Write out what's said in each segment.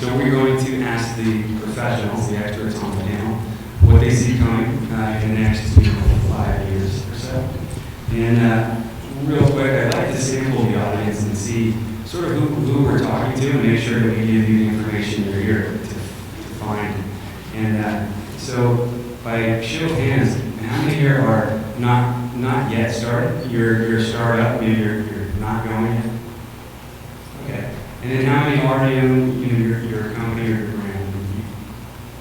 So we're going to ask the professionals, the experts on the panel, what they see coming in the next 5 years or so. And real quick, I'd like to sample the audience and see sort of who we're talking to and make sure that we give you the information you're here to find. And so by show of hands, how many here are not yet started? You're a startup, maybe you're not going yet? Okay. And then how many are your company or brand?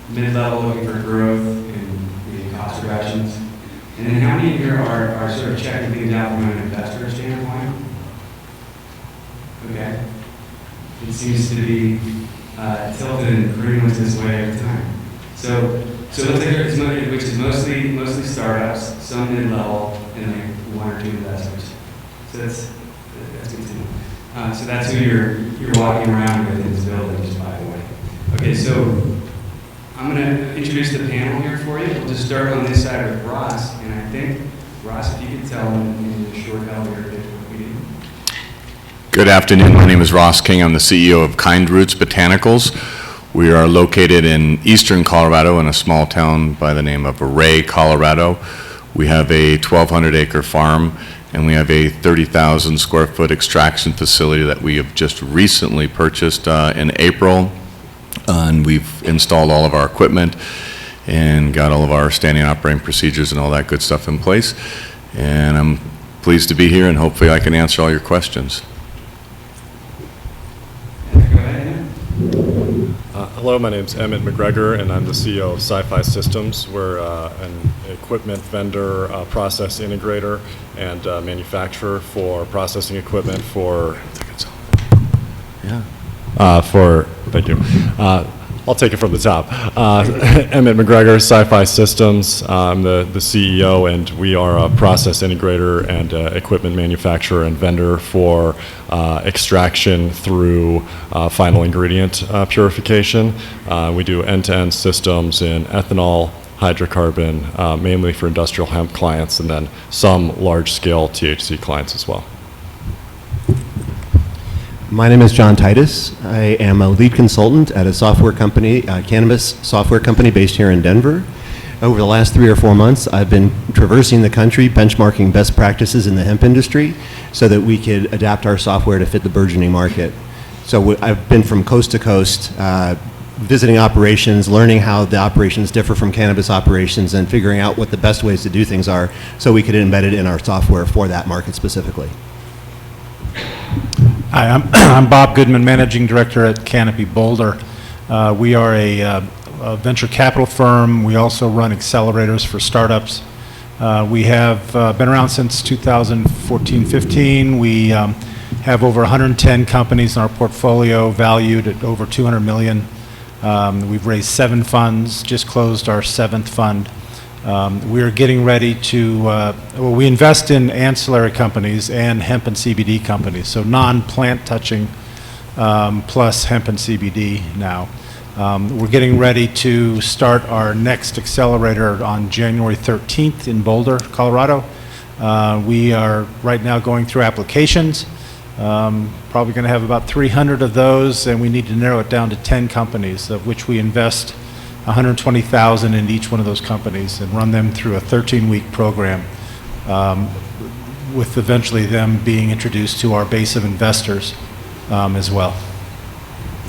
Mid-level, looking for growth and maybe cost reductions? And then how many here are sort of checking things out from an investor standpoint? Okay. It seems to be tilted and pretty much this way every time. So it looks like which is mostly startups, some mid-level, and like 1 or 2 investors. So that's good to know. So that's who you're walking around with in this building, just by the way. Okay, so I'm going to introduce the panel here for you. We'll just start on this side with Ross, and I think, Ross, if you could tell in a short elevator pitch what we do. Good afternoon. My name is Ross King. I'm the CEO of Kind Roots Botanicals. We are located in eastern Colorado in a small town by the name of Array, Colorado. We have a 1,200-acre farm, and we have a 30,000 square foot extraction facility that we have just recently purchased in April. And we've installed all of our equipment and got all of our standing operating procedures and all that good stuff in place. And I'm pleased to be here, and hopefully I can answer all your questions. Hello, my name is Emmett McGregor, and I'm the CEO of Sci-Fi Systems. We're an equipment vendor, process integrator, and manufacturer for processing equipment for. Thank you. I'll take it from the top. Emmett McGregor, Sci-Fi Systems. I'm the CEO, and we are a process integrator and equipment manufacturer and vendor for extraction through final ingredient purification. We do end-to-end systems in ethanol, hydrocarbon, mainly for industrial hemp clients, and then some large-scale THC clients as well. My name is John Titus. I am a lead consultant at a software company, cannabis software company based here in Denver. Over the last 3 or 4 months, I've been traversing the country, benchmarking best practices in the hemp industry so that we could adapt our software to fit the burgeoning market. So I've been from coast to coast, visiting operations, learning how the operations differ from cannabis operations, and figuring out what the best ways to do things are so we could embed it in our software for that market specifically. Hi, I'm Bob Goodman, Managing Director at Canopy Boulder. We are a venture capital firm. We also run accelerators for startups. We have been around since 2014-15. We have over 110 companies in our portfolio valued at over $200 million. We've raised 7 funds, just closed our 7th fund. We're getting ready to, we invest in ancillary companies and hemp and CBD companies, so non-plant touching plus hemp and CBD now. We're getting ready to start our next accelerator on January 13th in Boulder, Colorado. We are right now going through applications, probably going to have about 300 of those, and we need to narrow it down to 10 companies, of which we invest $120,000 in each one of those companies and run them through a 13-week program, with eventually them being introduced to our base of investors as well.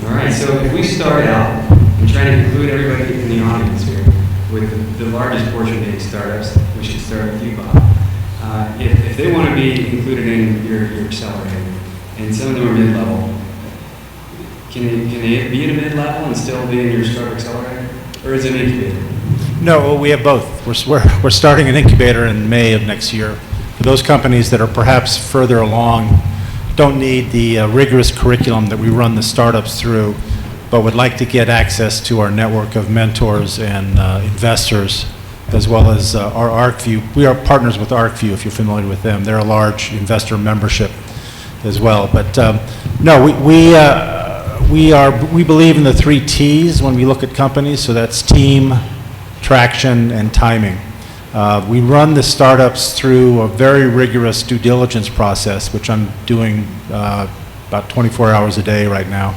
All right, so if we start out and try to include everybody in the audience here with the largest portion being startups, we should start with you, Bob. If they want to be included in your accelerator, and some of them are mid-level, can they be in a mid-level and still be in your startup accelerator? Or is it an incubator? No, we have both. We're starting an incubator in May of next year. For those companies that are perhaps further along, don't need the rigorous curriculum that we run the startups through, but would like to get access to our network of mentors and investors, as well as our ArcView. We are partners with ArcView, if you're familiar with them. They're a large investor membership as well. But no, we believe in the 3 T's when we look at companies, so that's team, traction, and timing. We run the startups through a very rigorous due diligence process, which I'm doing about 24 hours a day right now.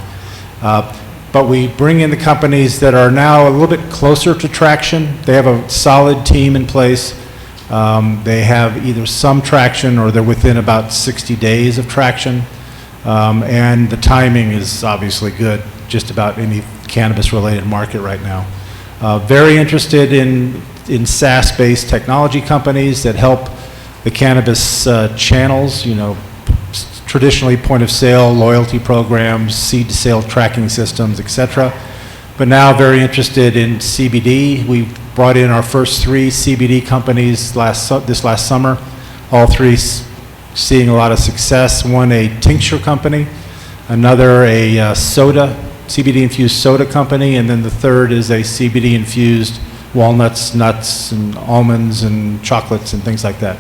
but we bring in the companies that are now a little bit closer to traction. They have a solid team in place. They have either some traction or they're within about 60 days of traction. And the timing is obviously good, just about any cannabis-related market right now. Very interested in SaaS-based technology companies that help the cannabis channels, you know, traditionally point-of-sale, loyalty programs, seed-to-sale tracking systems, et cetera. But now very interested in CBD. We brought in our first 3 CBD companies this last summer, all 3 seeing a lot of success. One a tincture company, another a soda, CBD-infused soda company, and then the third is a CBD-infused walnuts, nuts, and almonds, and chocolates, and things like that.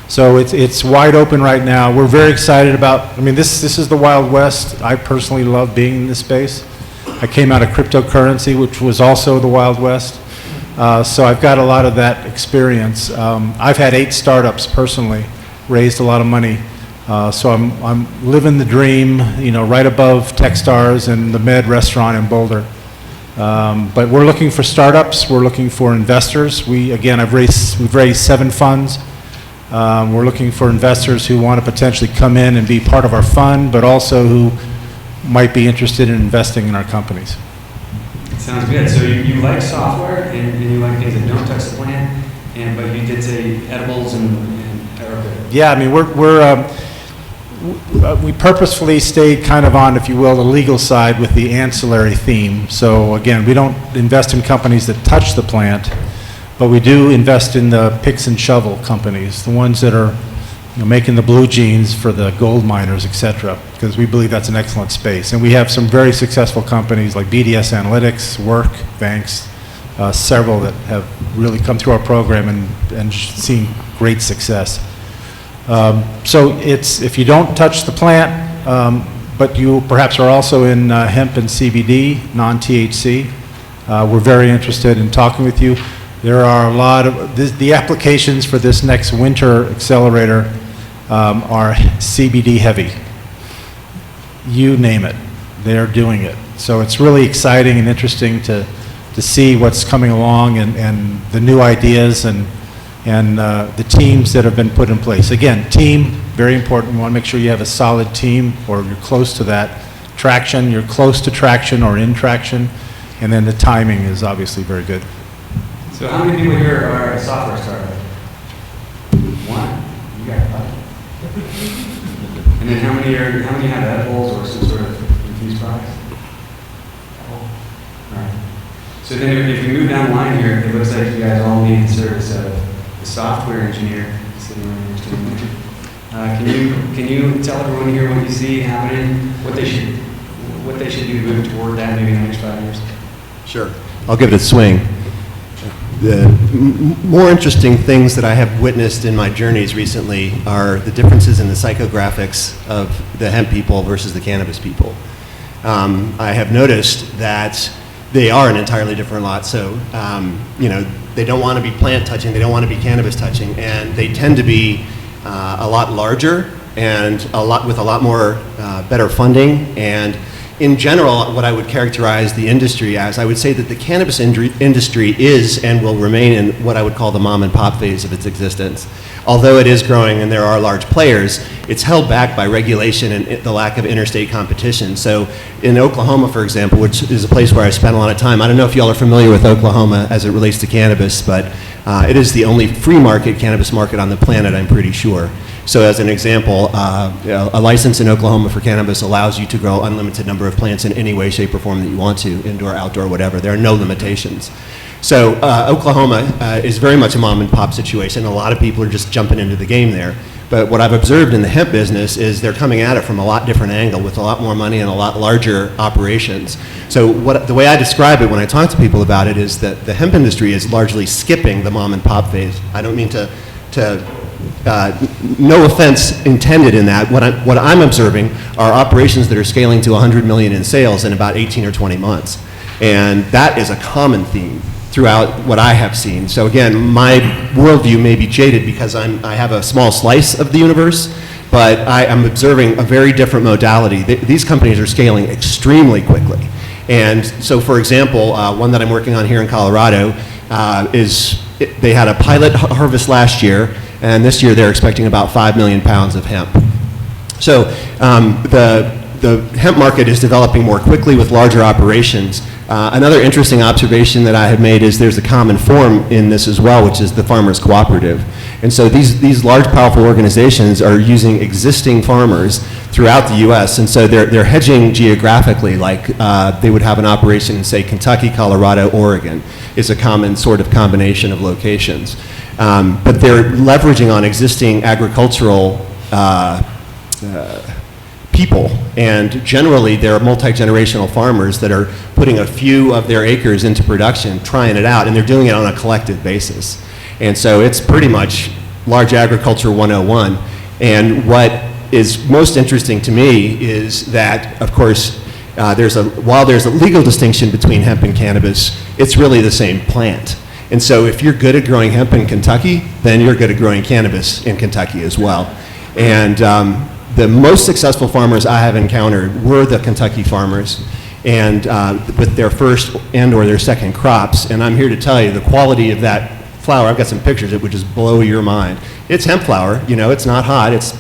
So it's wide open right now. We're very excited about, I mean, this is the Wild West. I personally love being in this space. I came out of cryptocurrency, which was also the Wild West. So I've got a lot of that experience. I've had 8 startups personally, raised a lot of money. So I'm living the dream, you know, right above Techstars and the Med restaurant in Boulder. But we're looking for startups. We're looking for investors. We've raised 7 funds. We're looking for investors who want to potentially come in and be part of our fund, but also who might be interested in investing in our companies. Sounds good. So you like software and you like things that don't touch the plant, but you did say edibles and yeah, I mean, we purposefully stayed kind of on, if you will, the legal side with the ancillary theme. So again, we don't invest in companies that touch the plant, but we do invest in the picks and shovel companies, the ones that are, you know, making the blue jeans for the gold miners, et cetera, because we believe that's an excellent space. And we have some very successful companies like BDS Analytics, Work, Banks, several that have really come through our program and seen great success. So if you don't touch the plant, but you perhaps are also in hemp and CBD, non-THC, we're very interested in talking with you. There are a lot of, the applications for this next winter accelerator are CBD heavy. You name it, they're doing it. So it's really exciting and interesting to see what's coming along and the new ideas and the teams that have been put in place. Again, team, very important. You want to make sure you have a solid team or you're close to that. Traction, you're close to traction or in traction. And then the timing is obviously very good. So how many people here are a software startup? 1? You got 5. And then how many have edibles or some sort of infused products? All right. So then if we move down the line here, it looks like you guys all need the service of a software engineer sitting right next to me. Can you tell everyone here what you see happening, what they should do to move toward that maybe in the next 5 years? Sure. I'll give it a swing. The more interesting things that I have witnessed in my journeys recently are the differences in the psychographics of the hemp people versus the cannabis people. I have noticed that they are an entirely different lot. So, you know, they don't want to be plant touching, they don't want to be cannabis touching, and they tend to be a lot larger and with a lot more better funding. And in general, what I would characterize the industry as, I would say that the cannabis industry is and will remain in what I would call the mom and pop phase of its existence. Although it is growing and there are large players, it's held back by regulation and the lack of interstate competition. So in Oklahoma, for example, which is a place where I spent a lot of time, I don't know if y'all are familiar with Oklahoma as it relates to cannabis, but it is the only free market cannabis market on the planet, I'm pretty sure. So as an example, a license in Oklahoma for cannabis allows you to grow unlimited number of plants in any way, shape, or form that you want to, indoor, outdoor, whatever. There are no limitations. So Oklahoma is very much a mom and pop situation. A lot of people are just jumping into the game there. But what I've observed in the hemp business is they're coming at it from a lot different angle with a lot more money and a lot larger operations. So the way I describe it when I talk to people about it is that the hemp industry is largely skipping the mom and pop phase. I don't mean to no offense intended in that. What I'm observing are operations that are scaling to 100 million in sales in about 18 or 20 months. And that is a common theme throughout what I have seen. So again, my worldview may be jaded because I have a small slice of the universe, but I'm observing a very different modality. These companies are scaling extremely quickly. And so, for example, one that I'm working on here in Colorado they had a pilot harvest last year, and this year they're expecting about 5 million pounds of hemp. So the hemp market is developing more quickly with larger operations. Another interesting observation that I have made is there's a common form in this as well, which is the farmers cooperative. And so these large, powerful organizations are using existing farmers throughout the U.S., and so they're hedging geographically, like they would have an operation in, say, Kentucky, Colorado, Oregon. Is a common sort of combination of locations. But they're leveraging on existing agricultural people, and generally they're multi-generational farmers that are putting a few of their acres into production, trying it out, and they're doing it on a collective basis. And so it's pretty much large agriculture 101. And what is most interesting to me is that, of course, while there's a legal distinction between hemp and cannabis, it's really the same plant. And so if you're good at growing hemp in Kentucky, then you're good at growing cannabis in Kentucky as well. And the most successful farmers I have encountered were the Kentucky farmers, and with their first and or their second crops. And I'm here to tell you the quality of that flower, I've got some pictures that would just blow your mind. It's hemp flower, you know, it's not hot, it's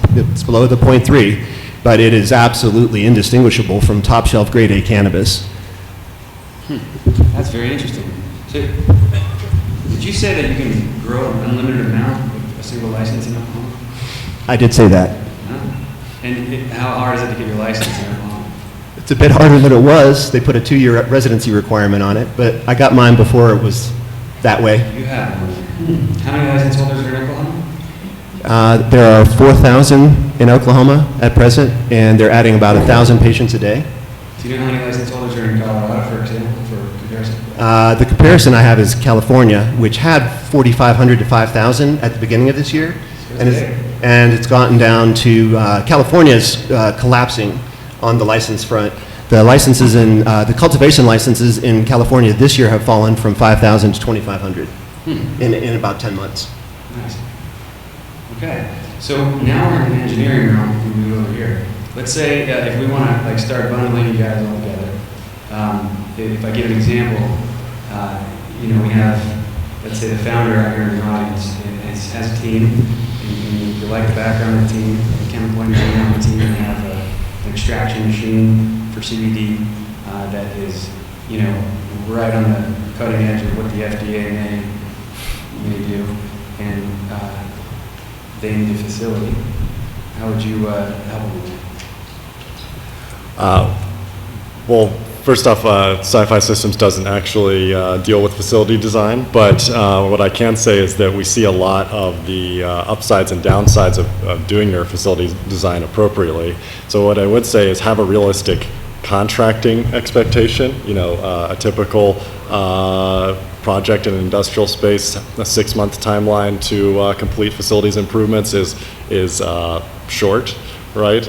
below the 0.3, but it is absolutely indistinguishable from top shelf grade A cannabis. That's very interesting. So, did you say that you can grow an unlimited amount with a single license in Oklahoma? I did say that. And how hard is it to get your license in Oklahoma? It's a bit harder than it was. They put a 2-year residency requirement on it, but I got mine before it was that way. You have one. How many license holders are in Oklahoma? There are 4,000 in Oklahoma at present, and they're adding about 1,000 patients a day. Do you know how many license holders are in Colorado, for example, for comparison? The comparison I have is California, which had 4,500 to 5,000 at the beginning of this year, and it's gotten down to California's collapsing on the license front. The licenses the cultivation licenses in California this year have fallen from 5,000 to 2,500 in about 10 months. Nice. Okay, so now we're in the engineering realm. We move over here. Let's say if we want to start bundling you guys all together. If I give an example, we have, let's say, the founder out here in the audience has a team, and you like the background of the team, the chemical engineering on the team, and they have an extraction machine for CBD that is, right on the cutting edge of what the FDA may do, and they need a facility. How would you help them with that? Well, first off, Sci-Fi Systems doesn't actually deal with facility design, but what I can say is that we see a lot of the upsides and downsides of doing your facility design appropriately. So what I would say is have a realistic contracting expectation. A typical project in an industrial space, a 6-month timeline to complete facilities improvements is short, right?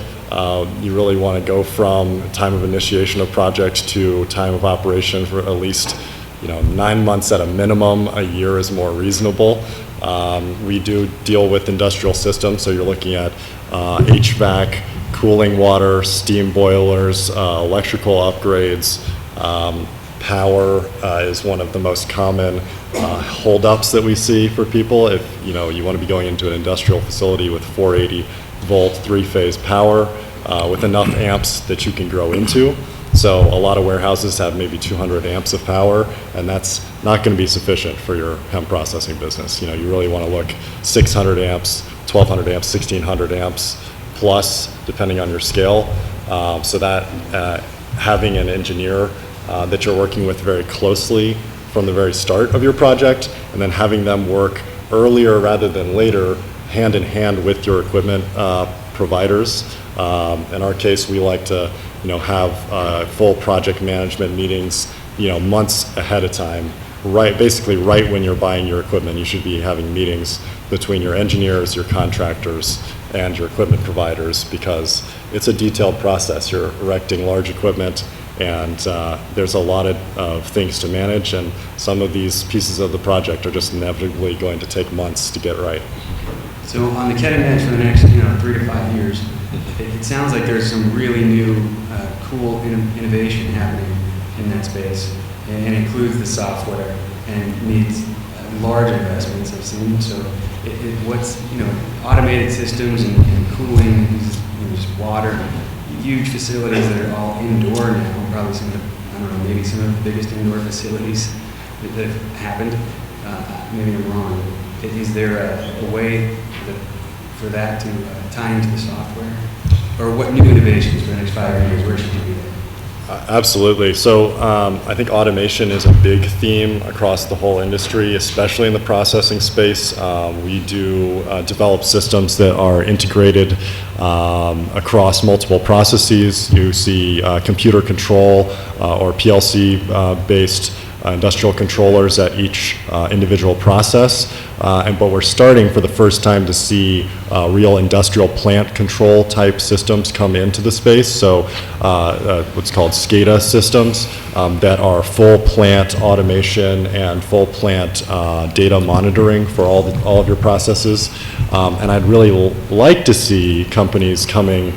You really want to go from time of initiation of project to time of operation for at least 9 months at a minimum. A year is more reasonable. We do deal with industrial systems, so you're looking at HVAC, cooling water, steam boilers, electrical upgrades. Power is one of the most common holdups that we see for people. If you want to be going into an industrial facility with 480 volt 3-phase power with enough amps that you can grow into. So a lot of warehouses have maybe 200 amps of power, and that's not going to be sufficient for your hemp processing business. You really want to look 600 amps, 1200 amps, 1600 amps plus, depending on your scale. So that having an engineer that you're working with very closely from the very start of your project, and then having them work earlier rather than later, hand in hand with your equipment providers. In our case, we like to, have full project management meetings, months ahead of time. Basically right when you're buying your equipment, you should be having meetings between your engineers, your contractors, and your equipment providers, because it's a detailed process. You're erecting large equipment, and there's a lot of things to manage, and some of these pieces of the project are just inevitably going to take months to get right. So on the cutting edge for the next 3 to 5 years, it sounds like there's some really new, cool innovation happening in that space, and includes the software and needs large investments, I've seen. So what's, automated systems and cooling, just water, huge facilities that are all indoor now, probably some of the, I don't know, maybe some of the biggest indoor facilities that have happened. Maybe I'm wrong. Is there a way for that to tie into the software? Or what new innovations for the next 5 years, where should you be there? Absolutely. So I think automation is a big theme across the whole industry, especially in the processing space. We do develop systems that are integrated across multiple processes. You see computer control or PLC-based industrial controllers at each individual process. But we're starting for the first time to see real industrial plant control type systems come into the space. So what's called SCADA systems that are full plant automation and full plant data monitoring for all of your processes. And I'd really like to see companies coming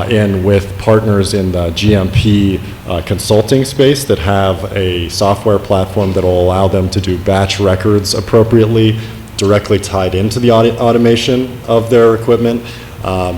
in with partners in the GMP consulting space that have a software platform that will allow them to do batch records appropriately, directly tied into the automation of their equipment,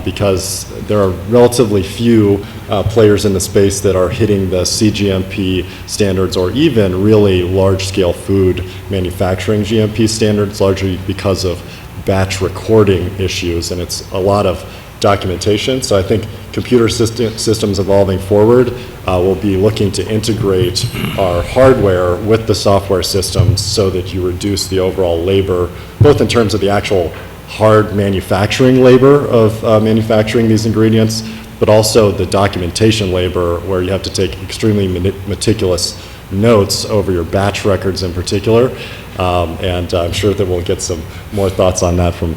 because there are relatively few players in the space that are hitting the CGMP standards or even really large-scale food manufacturing GMP standards, largely because of batch recording issues, and it's a lot of documentation. So I think computer systems evolving forward will be looking to integrate our hardware with the software systems so that you reduce the overall labor, both in terms of the actual hard manufacturing labor of manufacturing these ingredients, but also the documentation labor where you have to take extremely meticulous notes over your batch records in particular. And I'm sure that we'll get some more thoughts on that from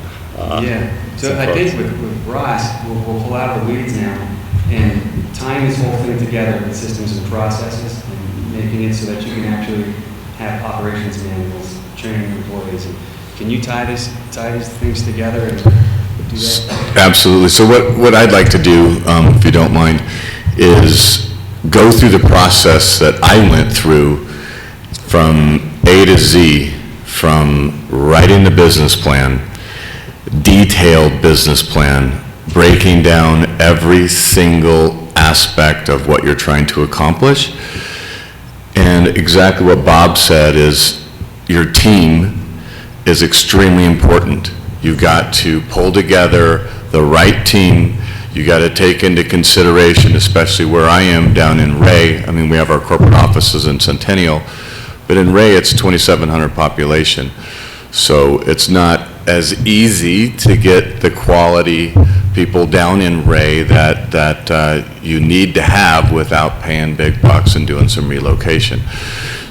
so I think with Ross, we'll pull out of the weeds now and tying this whole thing together with systems and processes and making it so that you can actually have operations manuals, training employees. Can you tie these things together and do that? Absolutely. So what I'd like to do, if you don't mind, is go through the process that I went through from A to Z, from writing the business plan, detailed business plan, breaking down every single aspect of what you're trying to accomplish. And exactly what Bob said is your team is extremely important. You've got to pull together the right team. You got to take into consideration, especially where I am down in Ray. I mean, we have our corporate offices in Centennial, but in Ray it's 2,700 population. So it's not as easy to get the quality people down in Ray that you need to have without paying big bucks and doing some relocation.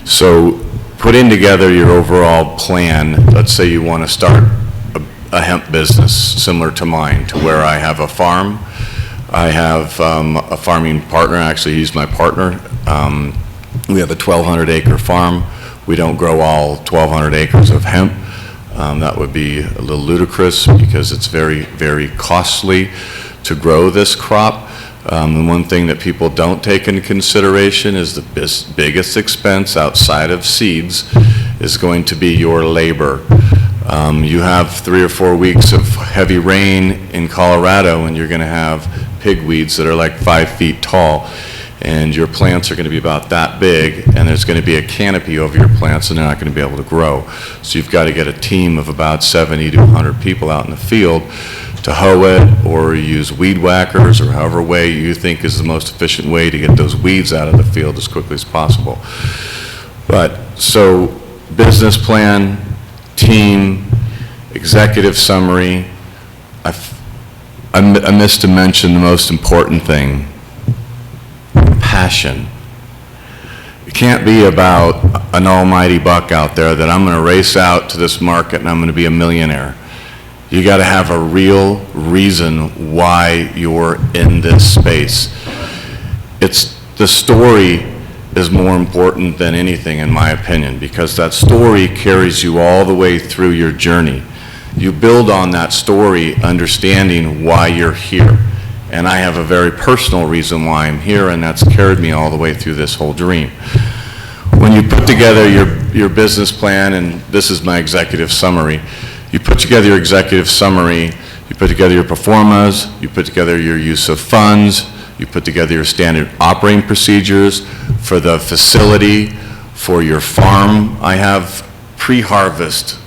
So putting together your overall plan, let's say you want to start a hemp business similar to mine, to where I have a farm. I have a farming partner, actually he's my partner. We have a 1,200 acre farm. We don't grow all 1,200 acres of hemp. That would be a little ludicrous because it's very, very costly to grow this crop. And one thing that people don't take into consideration is the biggest expense outside of seeds is going to be your labor. You have 3 or 4 weeks of heavy rain in Colorado and you're going to have pigweeds that are like 5 feet tall. And your plants are going to be about that big, and there's going to be a canopy over your plants, and they're not going to be able to grow. So you've got to get a team of about 70 to 100 people out in the field to hoe it, or use weed whackers, or however way you think is the most efficient way to get those weeds out of the field as quickly as possible. But, so, business plan, team, executive summary. I missed to mention the most important thing. Passion. It can't be about an almighty buck out there that I'm going to race out to this market and I'm going to be a millionaire. You got to have a real reason why you're in this space. It's the story is more important than anything in my opinion, because that story carries you all the way through your journey. You build on that story understanding why you're here. And I have a very personal reason why I'm here, and that's carried me all the way through this whole dream. When you put together your business plan, and this is my executive summary, you put together your executive summary, you put together your performas, you put together your use of funds, you put together your standard operating procedures for the facility, for your farm. I have pre-harvest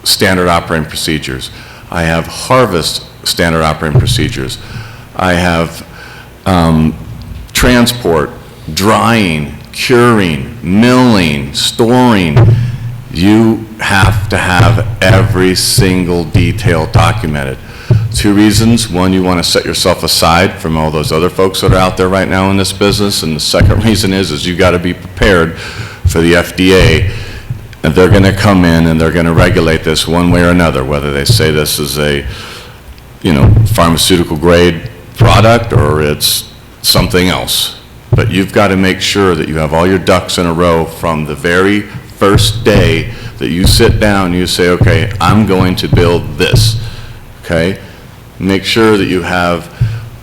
standard operating procedures. I have harvest standard operating procedures. I have transport, drying, curing, milling, storing. You have to have every single detail documented. 2 reasons. One, you want to set yourself aside from all those other folks that are out there right now in this business. And the second reason is you got to be prepared for the FDA. And they're going to come in and they're going to regulate this one way or another, whether they say this is a, pharmaceutical grade product or it's something else. But you've got to make sure that you have all your ducks in a row from the very first day that you sit down and you say, okay, I'm going to build this, okay? Make sure that you have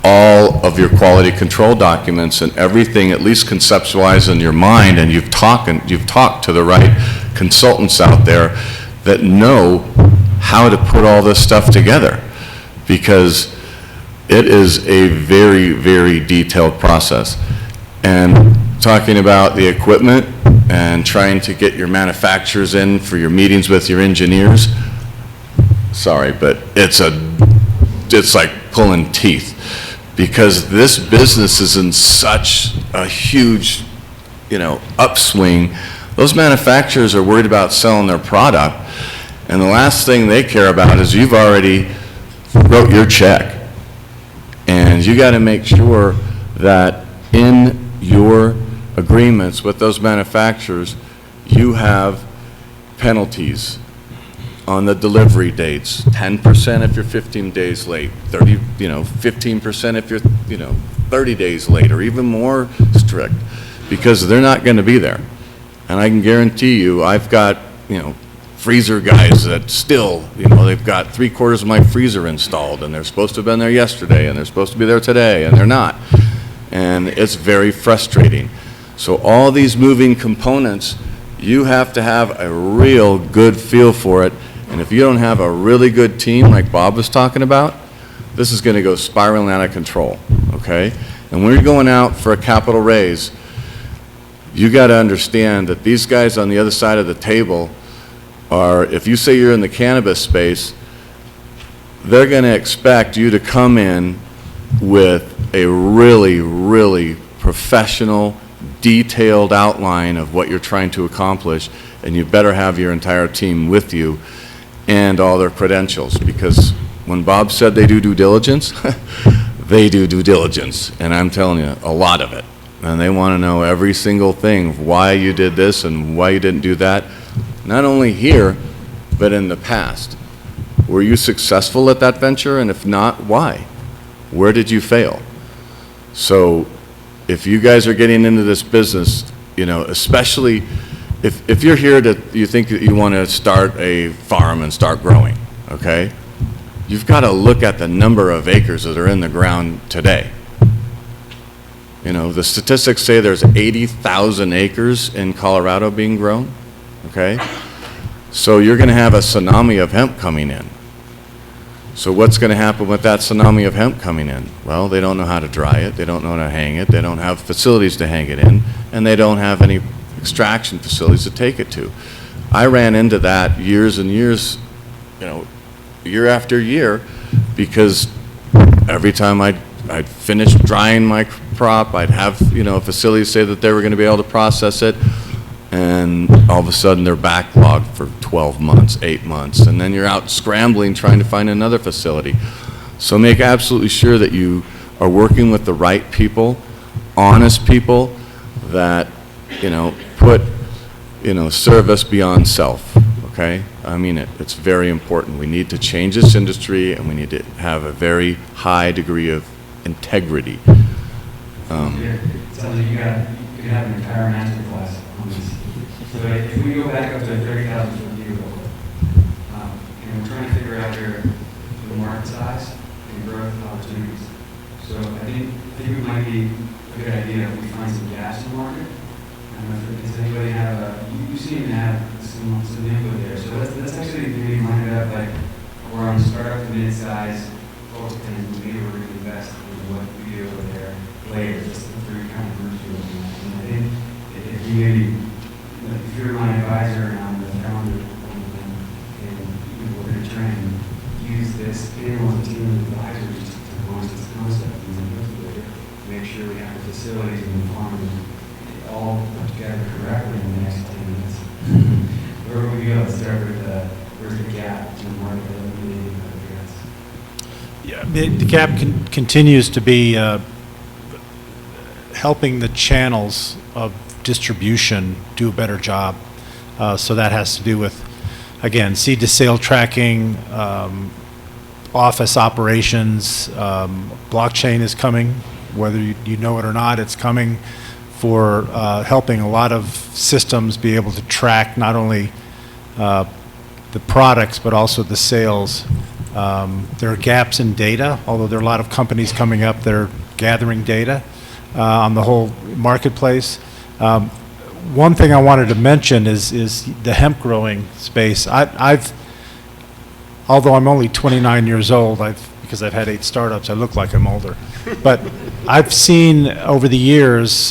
all of your quality control documents and everything at least conceptualized in your mind, and you've talked to the right consultants out there that know how to put all this stuff together, because it is a very, very detailed process. And talking about the equipment and trying to get your manufacturers in for your meetings with your engineers, sorry, but it's like pulling teeth, because this business is in such a huge, upswing. Those manufacturers are worried about selling their product, and the last thing they care about is you've already wrote your check. And you got to make sure that in your agreements with those manufacturers, you have penalties on the delivery dates, 10% if you're 15 days late, 15% if you're, 30 days late, or even more strict, because they're not going to be there. And I can guarantee you, I've got, freezer guys that still, they've got 3/4 of my freezer installed, and they're supposed to have been there yesterday, and they're supposed to be there today, and they're not. And it's very frustrating. So all these moving components, you have to have a real good feel for it. And if you don't have a really good team like Bob was talking about, this is going to go spiraling out of control, okay? And when you're going out for a capital raise, you got to understand that these guys on the other side of the table are, if you say you're in the cannabis space, they're going to expect you to come in with a really, really professional, detailed outline of what you're trying to accomplish, and you better have your entire team with you and all their credentials, because when Bob said they do due diligence, they do due diligence, and I'm telling you, a lot of it. And they want to know every single thing, why you did this and why you didn't do that, not only here, but in the past. Were you successful at that venture? And if not, why? Where did you fail? So if you guys are getting into this business, especially if you're here you think that you want to start a farm and start growing, okay? You've got to look at the number of acres that are in the ground today. The statistics say there's 80,000 acres in Colorado being grown, okay? So you're going to have a tsunami of hemp coming in. So what's going to happen with that tsunami of hemp coming in? Well, they don't know how to dry it, they don't know how to hang it, they don't have facilities to hang it in, and they don't have any extraction facilities to take it to. I ran into that years and years, year after year, because every time I'd finish drying my crop, I'd have, facilities say that they were going to be able to process it, and all of a sudden they're backlogged for 12 months, 8 months, and then you're out scrambling trying to find another facility. So make absolutely sure that you are working with the right people, honest people that, put, service beyond self, okay? I mean it. It's very important. We need to change this industry, and we need to have a very high degree of integrity. Sounds like you could have an entire master class on this. So if we go back up to 30,000 foot view, and we're trying to figure out the market size and growth opportunities. So I think it might be a good idea if we find some gaps in the market. I don't know if does anybody have you seem to have some input there. So let's actually maybe line it up like we're on startup to mid-size, and maybe we're going to invest in what we do over there later. Just the three kind of groups you're looking at. And I think if you maybe, if you're my advisor and I'm the founder, and we're going to try and use this panel and team of advisors to launch this concept and then to make sure we have the facilities and the farm all put together correctly in the next 10 minutes. Where would we go? Let's start with where's the gap in the market that we need to address? Yeah, the gap continues to be helping the channels of distribution do a better job. So that has to do with, again, seed to sale tracking, office operations. Blockchain is coming, whether you know it or not. It's coming for helping a lot of systems be able to track not only the products but also the sales. There are gaps in data, although there are a lot of companies coming up that are gathering data on the whole marketplace. One thing I wanted to mention is the hemp growing space. Although I'm only 29 years old, because I've had 8 startups, I look like I'm older. But I've seen over the years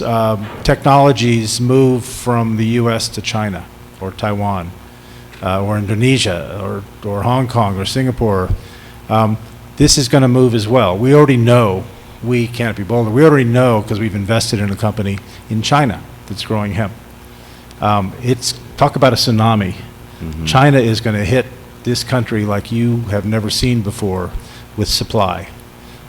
technologies move from the U.S. to China or Taiwan or Indonesia or Hong Kong or Singapore. This is going to move as well. We already know, Canopy Boulder, we already know because we've invested in a company in China that's growing hemp. Talk about a tsunami. Mm-hmm. China is going to hit this country like you have never seen before with supply.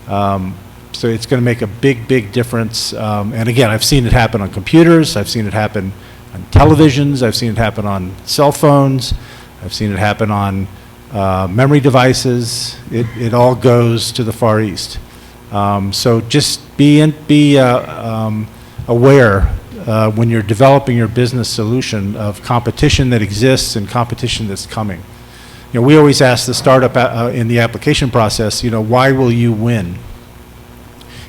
So it's going to make a big, big difference. And again, I've seen it happen on computers. I've seen it happen on televisions. I've seen it happen on cell phones. I've seen it happen on memory devices. It all goes to the Far East. So just be aware when you're developing your business solution of competition that exists and competition that's coming. You know, we always ask the startup in the application process, why will you win?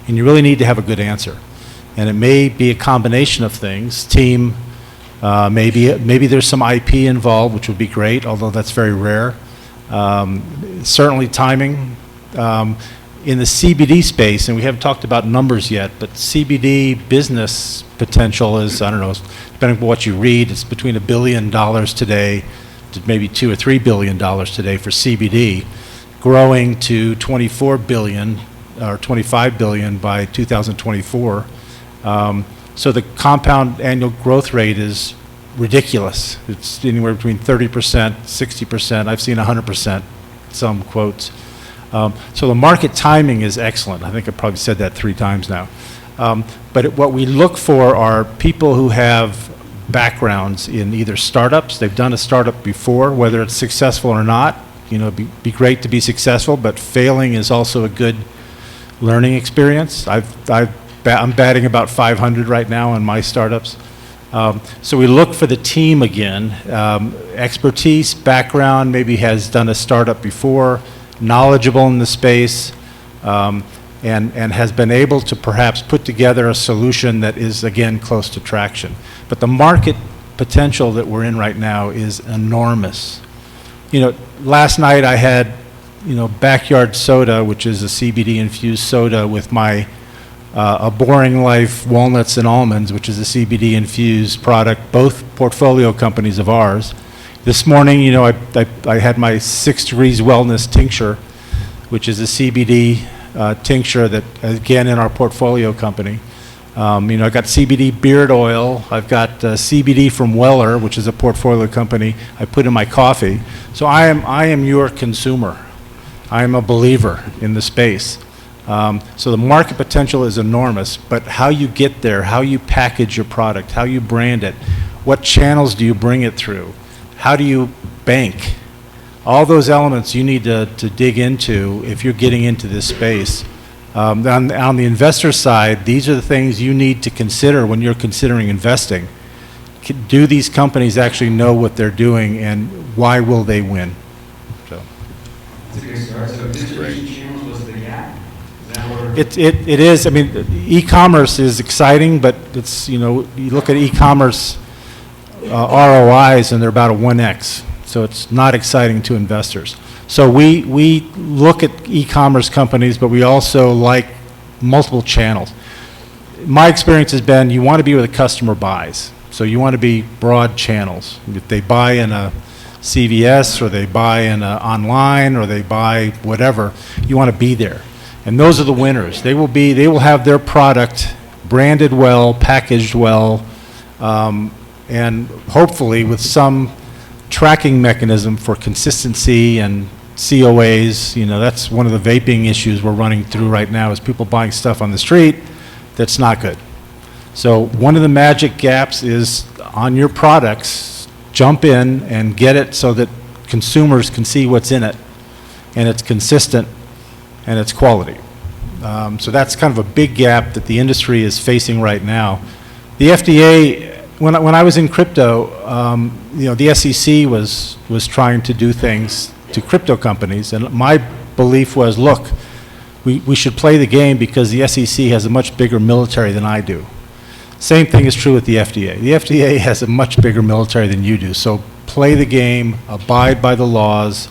And you really need to have a good answer. And it may be a combination of things. Team, maybe there's some IP involved, which would be great, although that's very rare. Certainly timing. In the CBD space, and we haven't talked about numbers yet, but CBD business potential is, I don't know, depending on what you read, it's between $1 billion today to maybe $2 or $3 billion today for CBD, growing to $24 billion or $25 billion by 2024. So the compound annual growth rate is ridiculous. It's anywhere between 30%, 60%. I've seen 100%, some quotes. So the market timing is excellent. I think I probably said that 3 times now. But what we look for are people who have backgrounds in either startups. They've done a startup before, whether it's successful or not. It'd be great to be successful, but failing is also a good learning experience. I'm batting about 500 right now on my startups. So we look for the team again. Expertise, background, maybe has done a startup before, knowledgeable in the space, and has been able to perhaps put together a solution that is, again, close to traction. But the market potential that we're in right now is enormous. Last night I had, Backyard Soda, which is a CBD-infused soda with my A Boring Life Walnuts and Almonds, which is a CBD-infused product, both portfolio companies of ours. This morning, I had my 6 Degrees Wellness tincture, which is a CBD tincture that, again, in our portfolio company. I've got CBD beard oil. I've got CBD from Weller, which is a portfolio company I put in my coffee. So I am your consumer. I am a believer in the space. So the market potential is enormous, but how you get there, how you package your product, how you brand it, what channels do you bring it through, how do you bank? All those elements you need to dig into if you're getting into this space. On the investor side, these are the things you need to consider when you're considering investing. Do these companies actually know what they're doing, and why will they win? So. That's a good start. So distribution channels was the gap. Is that It is, I mean, e-commerce is exciting, but it's, you know, you look at e-commerce ROIs and they're about a 1x, so it's not exciting to investors. So we look at e-commerce companies, but we also like multiple channels. My experience has been you want to be where the customer buys. So you want to be broad channels. If they buy in a CVS or they buy in a online or they buy whatever, you want to be there. And those are the winners. They will have their product branded well, packaged well, and hopefully with some tracking mechanism for consistency and COAs. You know, that's one of the vaping issues we're running through right now is people buying stuff on the street that's not good. So one of the magic gaps is on your products, jump in and get it so that consumers can see what's in it, and it's consistent and it's quality. So that's kind of a big gap that the industry is facing right now. The FDA, when I was in crypto, you know, the SEC was trying to do things to crypto companies, and my belief was, look, we should play the game because the SEC has a much bigger military than I do. Same thing is true with the FDA. The FDA has a much bigger military than you do, so play the game, abide by the laws,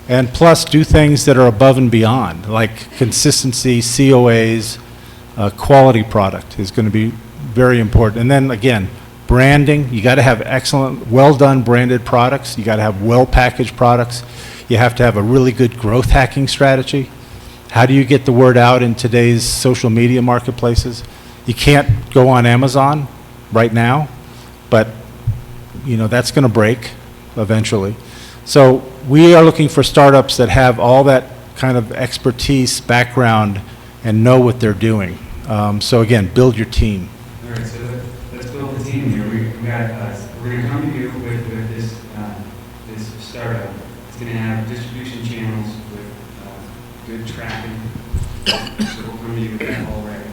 and plus do things that are above and beyond, like consistency, COAs, quality product is going to be very important. And then again, branding, you got to have excellent, well-done branded products. You got to have well-packaged products. You have to have a really good growth hacking strategy. How do you get the word out in today's social media marketplaces? You can't go on Amazon right now, but you know that's going to break eventually. So we are looking for startups that have all that kind of expertise, background, and know what they're doing. So again, build your team. All right, so let's build the team here. We're going to come to you with this this startup. It's going to have distribution channels with good tracking. So we'll come to you with that already.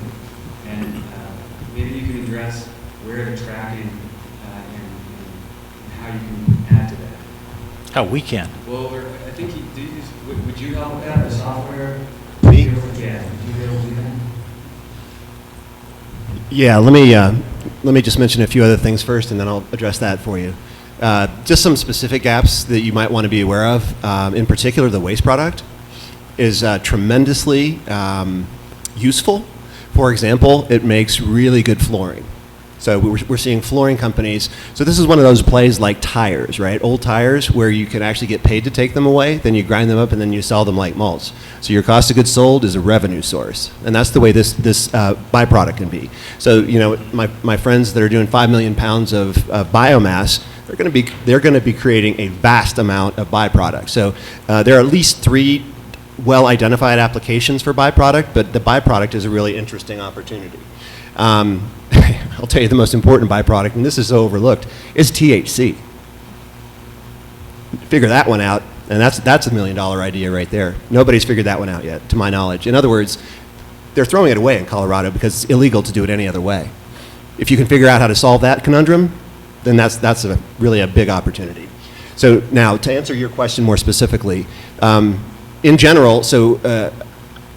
And maybe you can address where the tracking and how you can add to that. How we can. Well, I think would you help with that, the software? Me? Yeah, would you be able to do that? Yeah, let me just mention a few other things first, and then I'll address that for you. Just some specific gaps that you might want to be aware of. In particular, the waste product is tremendously useful. For example, it makes really good flooring. So we're seeing flooring companies. So this is one of those plays like tires, right? Old tires where you can actually get paid to take them away, then you grind them up and then you sell them like mulch. So your cost of goods sold is a revenue source. And that's the way this byproduct can be. So, you know, my friends that are doing 5 million pounds of biomass, they're going to be creating a vast amount of byproduct. So there are at least 3 well-identified applications for byproduct, but the byproduct is a really interesting opportunity. I'll tell you the most important byproduct, and this is so overlooked, is THC. Figure that one out, and that's $1 million idea right there. Nobody's figured that one out yet, to my knowledge. In other words, they're throwing it away in Colorado because it's illegal to do it any other way. If you can figure out how to solve that conundrum, then that's really a big opportunity. So now, to answer your question more specifically, in general,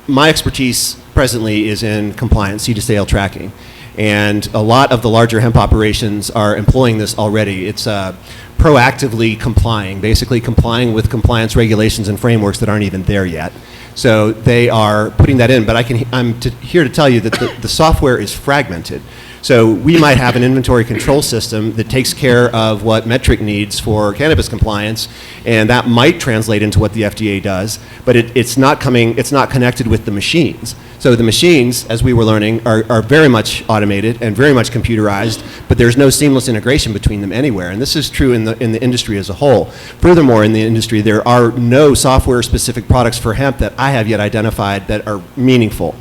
my expertise presently is in compliance, seed to sale tracking. And a lot of the larger hemp operations are employing this already. It's proactively complying, basically complying with compliance regulations and frameworks that aren't even there yet. So they are putting that in, but I'm here to tell you that the software is fragmented. So we might have an inventory control system that takes care of what Metric needs for cannabis compliance, and that might translate into what the FDA does, but it's not connected with the machines. So the machines, as we were learning, are very much automated and very much computerized, but there's no seamless integration between them anywhere, and this is true in the industry as a whole. Furthermore, in the industry, there are no software-specific products for hemp that I have yet identified that are meaningful.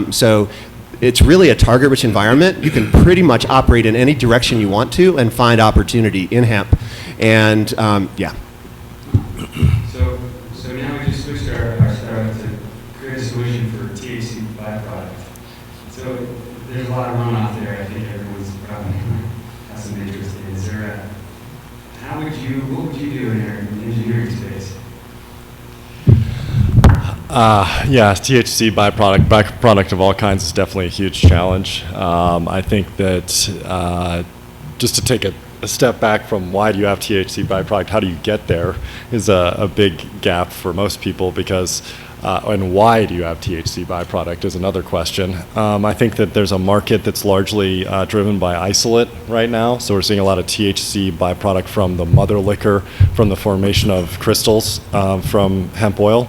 So it's really a target-rich environment. You can pretty much operate in any direction you want to and find opportunity in hemp. And yeah. So now we just switched our startup to create a solution for THC byproduct. So there's a lot of runoff there. I think everyone's probably has some interest in. Is there what would you do in our engineering space? Yeah, THC byproduct of all kinds is definitely a huge challenge. I think that just to take a step back from why do you have THC byproduct, how do you get there, is a big gap for most people because, and why do you have THC byproduct is another question. I think that there's a market that's largely driven by isolate right now, so we're seeing a lot of THC byproduct from the mother liquor, from the formation of crystals from hemp oil.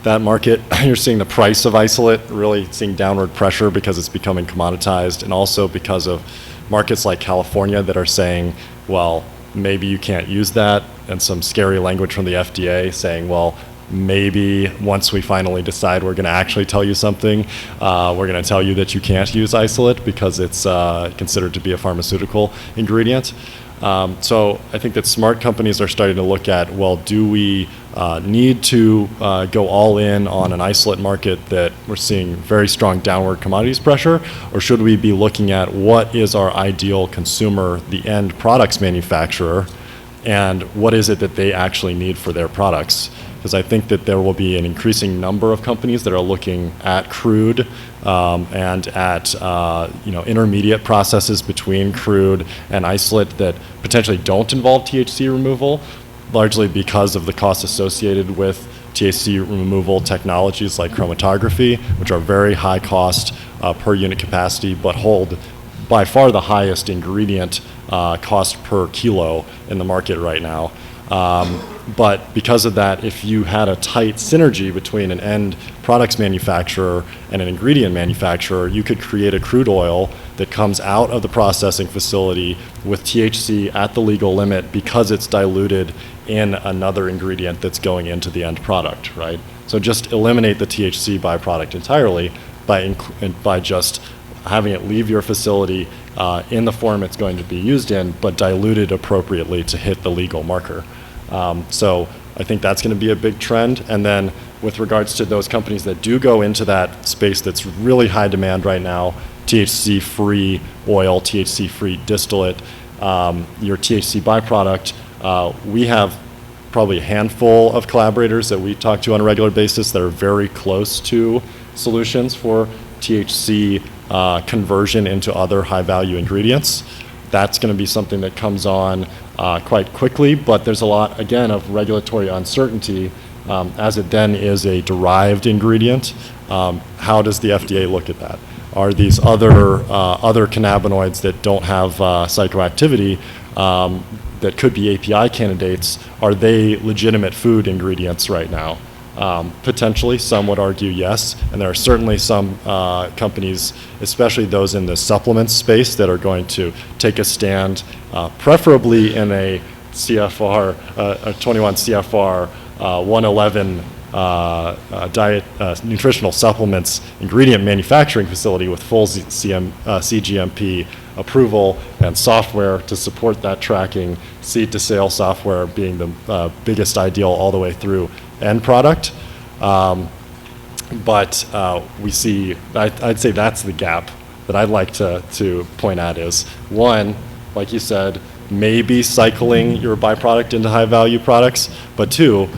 That market, you're seeing the price of isolate really seeing downward pressure because it's becoming commoditized, and also because of markets like California that are saying, well, maybe you can't use that, and some scary language from the FDA saying, well, maybe once we finally decide we're going to actually tell you something, we're going to tell you that you can't use isolate because it's considered to be a pharmaceutical ingredient. So I think that smart companies are starting to look at, well, do we need to go all in on an isolate market that we're seeing very strong downward commodities pressure, or should we be looking at what is our ideal consumer, the end products manufacturer, and what is it that they actually need for their products? Because I think that there will be an increasing number of companies that are looking at crude and at intermediate processes between crude and isolate that potentially don't involve THC removal, largely because of the costs associated with THC removal technologies like chromatography, which are very high cost per unit capacity, but hold by far the highest ingredient cost per kilo in the market right now. But because of that, if you had a tight synergy between an end products manufacturer and an ingredient manufacturer, you could create a crude oil that comes out of the processing facility with THC at the legal limit because it's diluted in another ingredient that's going into the end product, right? So just eliminate the THC byproduct entirely by just having it leave your facility in the form it's going to be used in, but diluted appropriately to hit the legal marker. So I think that's going to be a big trend. And then with regards to those companies that do go into that space that's really high demand right now, THC-free oil, THC-free distillate, your THC byproduct, we have probably a handful of collaborators that we talk to on a regular basis that are very close to solutions for THC conversion into other high-value ingredients. That's going to be something that comes on quite quickly, but there's a lot, again, of regulatory uncertainty as it then is a derived ingredient. How does the FDA look at that? Are these other cannabinoids that don't have psychoactivity that could be API candidates, are they legitimate food ingredients right now? Potentially, some would argue yes, and there are certainly some companies, especially those in the supplements space, that are going to take a stand, preferably in a CFR, a 21 CFR 111 diet nutritional supplements ingredient manufacturing facility with full CGMP approval and software to support that tracking, seed to sale software being the biggest ideal all the way through end product. But we see, I'd say that's the gap that I'd like to point at is, one, like you said, maybe cycling your byproduct into high value products, but two,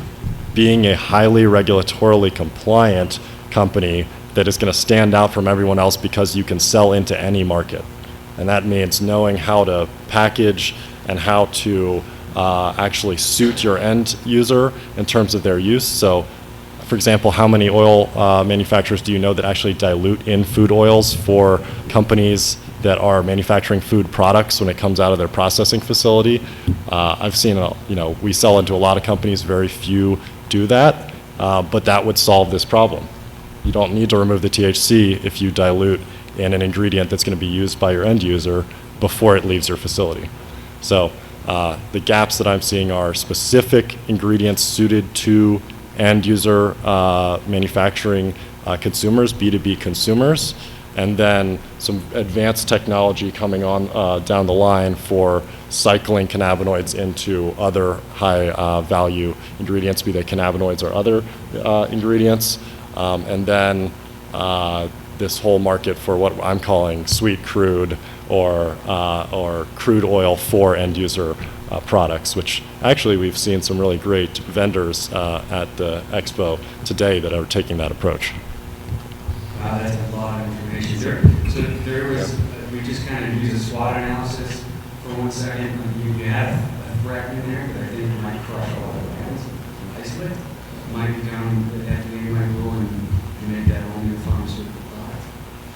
being a highly regulatorily compliant company that is going to stand out from everyone else because you can sell into any market. And that means knowing how to package and how to actually suit your end user in terms of their use. So, for example, how many oil manufacturers do you know that actually dilute in food oils for companies that are manufacturing food products when it comes out of their processing facility? I've seen, we sell into a lot of companies, very few do that, but that would solve this problem. You don't need to remove the THC if you dilute in an ingredient that's going to be used by your end user before it leaves your facility. So the gaps that I'm seeing are specific ingredients suited to end user manufacturing consumers, B2B consumers, and then some advanced technology coming on down the line for cycling cannabinoids into other high value ingredients, be they cannabinoids or other ingredients. And then this whole market for what I'm calling sweet crude or crude oil for end user products, which actually we've seen some really great vendors at the expo today that are taking that approach. Wow, that's a lot of information. So there was, we just kind of use a SWOT analysis for 1 second. You had a threat in there that I think might crush a lot of brands. Isolate might become, the FDA might rule and make that whole new pharmaceutical product.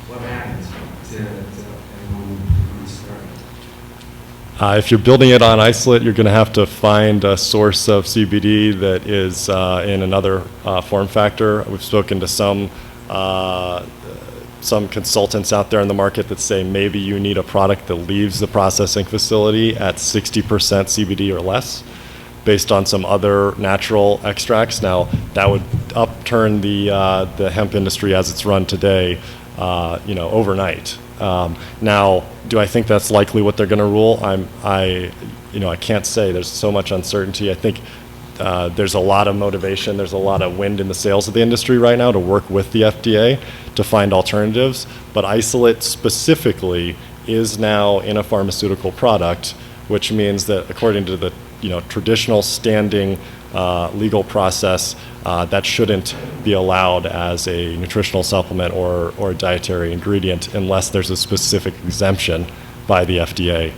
What happens to everyone when you start? If you're building it on isolate, you're going to have to find a source of CBD that is in another form factor. We've spoken to some consultants out there in the market that say maybe you need a product that leaves the processing facility at 60% CBD or less, based on some other natural extracts. Now, that would upturn the hemp industry as it's run today, overnight. Now, do I think that's likely what they're going to rule? I can't say. There's so much uncertainty. I think there's a lot of motivation. There's a lot of wind in the sails of the industry right now to work with the FDA to find alternatives. But isolate specifically is now in a pharmaceutical product, which means that according to the traditional standing legal process, that shouldn't be allowed as a nutritional supplement or a dietary ingredient unless there's a specific exemption by the FDA.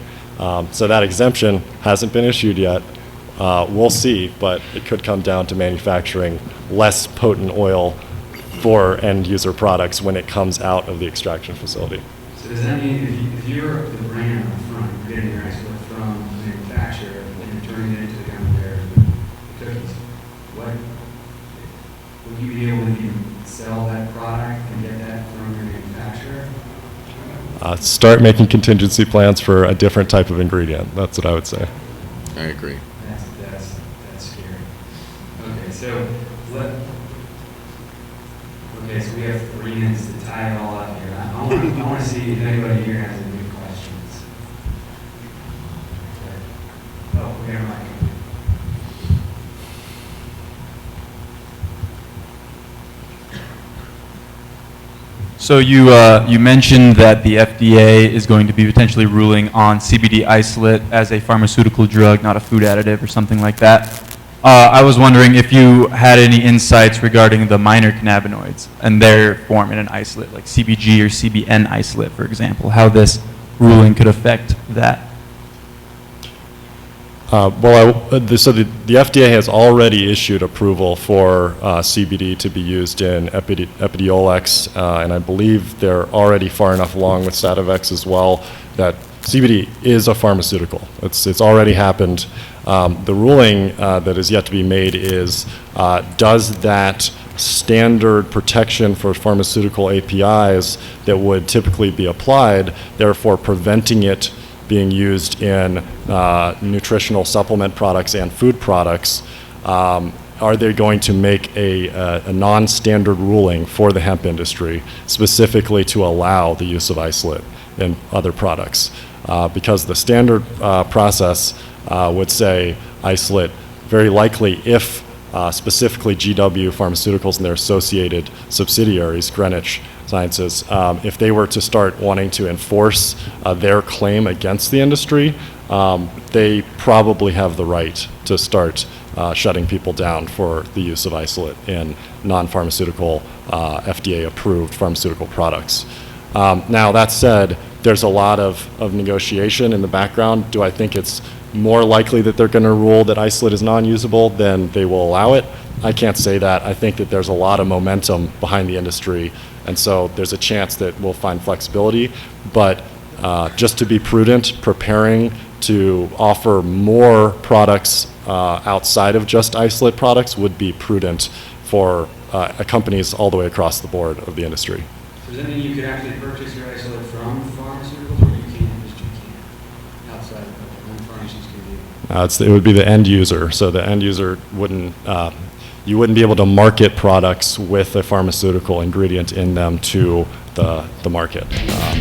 So that exemption hasn't been issued yet. We'll see, but it could come down to manufacturing less potent oil for end user products when it comes out of the extraction facility. So does that mean if you're the brand on the front, you're getting your isolate from the manufacturer and you're turning it into the kind of the cookies, would you be able to even sell that product and get that from your manufacturer? Start making contingency plans for a different type of ingredient. That's what I would say. I agree. That's scary. Okay, so so we have 3 minutes to tie it all up here. I want to see if anybody here has any questions. Oh, we have a mic. So you mentioned that the FDA is going to be potentially ruling on CBD isolate as a pharmaceutical drug, not a food additive or something like that. I was wondering if you had any insights regarding the minor cannabinoids and their form in an isolate, like CBG or CBN isolate, for example, how this ruling could affect that. So the FDA has already issued approval for CBD to be used in Epidiolex, and I believe they're already far enough along with Sativex as well that CBD is a pharmaceutical. It's already happened. The ruling that is yet to be made is, does that standard protection for pharmaceutical APIs that would typically be applied, therefore preventing it being used in nutritional supplement products and food products, are they going to make a non-standard ruling for the hemp industry specifically to allow the use of isolate in other products? Because the standard process would say isolate very likely if specifically GW Pharmaceuticals and their associated subsidiaries, Greenwich Sciences, if they were to start wanting to enforce their claim against the industry, they probably have the right to start shutting people down for the use of isolate in non-pharmaceutical, FDA-approved pharmaceutical products. Now, that said, there's a lot of negotiation in the background. Do I think it's more likely that they're going to rule that isolate is non-usable than they will allow it? I can't say that. I think that there's a lot of momentum behind the industry, and so there's a chance that we'll find flexibility. But just to be prudent, preparing to offer more products outside of just isolate products would be prudent for companies all the way across the board of the industry. So does that mean you could actually purchase your isolate from pharmaceuticals, or you can't outside of when pharmacies can do? It would be the end user. So the end user wouldn't, you wouldn't be able to market products with a pharmaceutical ingredient in them to the market. Well,